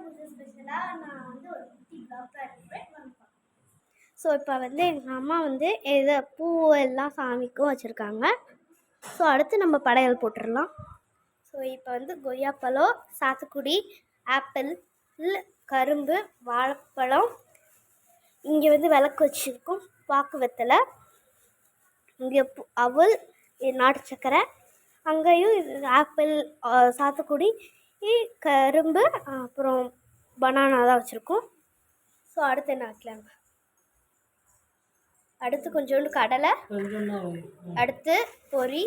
பூஜை ஸ்பெஷலாக நான் வந்து ஒரு குட்டி பிளாக் எடுத்துப்பேன். ஸோ இப்போ வந்து எங்கள் அம்மா வந்து எதை பூ எல்லாம் சாமிக்கும் வச்சுருக்காங்க. ஸோ அடுத்து நம்ம படையல் போட்டுடலாம். ஸோ இப்போ வந்து கொய்யாப்பழம், சாத்துக்குடி, ஆப்பிள், கரும்பு, வாழைப்பழம், இங்கே வந்து விளக்கு வச்சுருக்கோம், பாக்கு வெத்தலை, இங்கே அவல், நாட்டு சக்கரை, அங்கேயும் ஆப்பிள், சாத்துக்குடி, கரும்பு, அப்புறம் பனானா தான் வச்சுருக்கோம். ஸோ அடுத்து என்ன வைக்கலாங்க? அடுத்து கொஞ்சோண்டு கடலை, அடுத்து பொரி.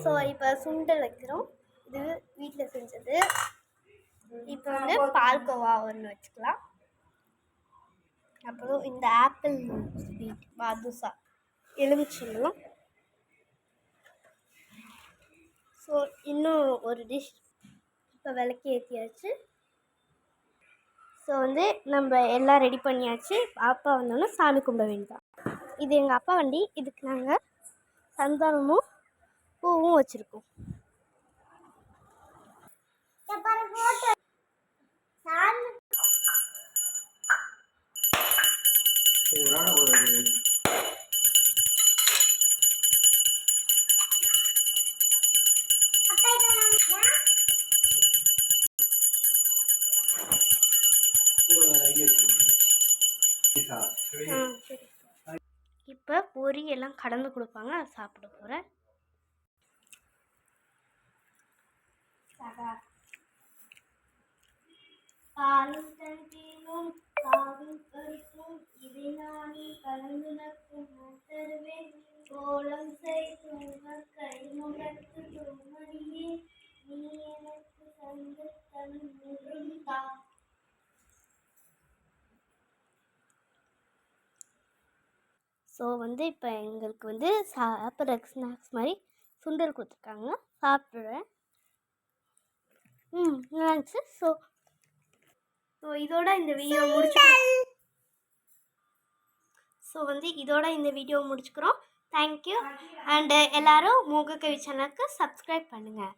ஸோ இப்போ சுண்டல் வைக்கிறோம். இது வீட்டில் செஞ்சது. இப்போ வந்து பால்கோவா ஒன்று வச்சுக்கலாம். அப்புறம் இந்த ஆப்பிள் ஸ்வீட் பாதுஷா, எலுமிச்சம்பழம். ஸோ இன்னும் ஒரு டிஷ் இப்போ விளக்கி ஏற்றியாச்சு. ஸோ வந்து நம்ம எல்லாம் ரெடி பண்ணியாச்சு. அப்பா வந்தோன்னே சாமி கும்பிட வேண்டியதான். இது எங்கள் அப்பா வண்டி. இதுக்கு நாங்கள் சந்தானமும் பூவும் வச்சுருக்கோம். இப்போ பொரி எல்லாம் கடந்து கொடுப்பாங்க, அதை சாப்பிட போகிறேன். பாலும் தண்ணீரும் பாலும் பருப்பும் இதை நானே கலந்துனக்கும் தருவேன். கோலம் செய்து கைமுகத்து தோமணியே, நீ எனக்கு தந்த தமிழ் தான். ஸோ வந்து இப்போ எங்களுக்கு வந்து சாப்பிட்ற ஸ்நாக்ஸ் மாதிரி சுண்டல் கொடுத்துருக்காங்க, சாப்பிட்றேன். நல்லா இருந்துச்சு. ஸோ இதோட இந்த வீடியோ முடிச்சுக்கிறோம். தேங்க்யூ. அண்டு எல்லோரும் மூகக்கவி சேனலுக்கு சப்ஸ்கிரைப் பண்ணுங்கள்.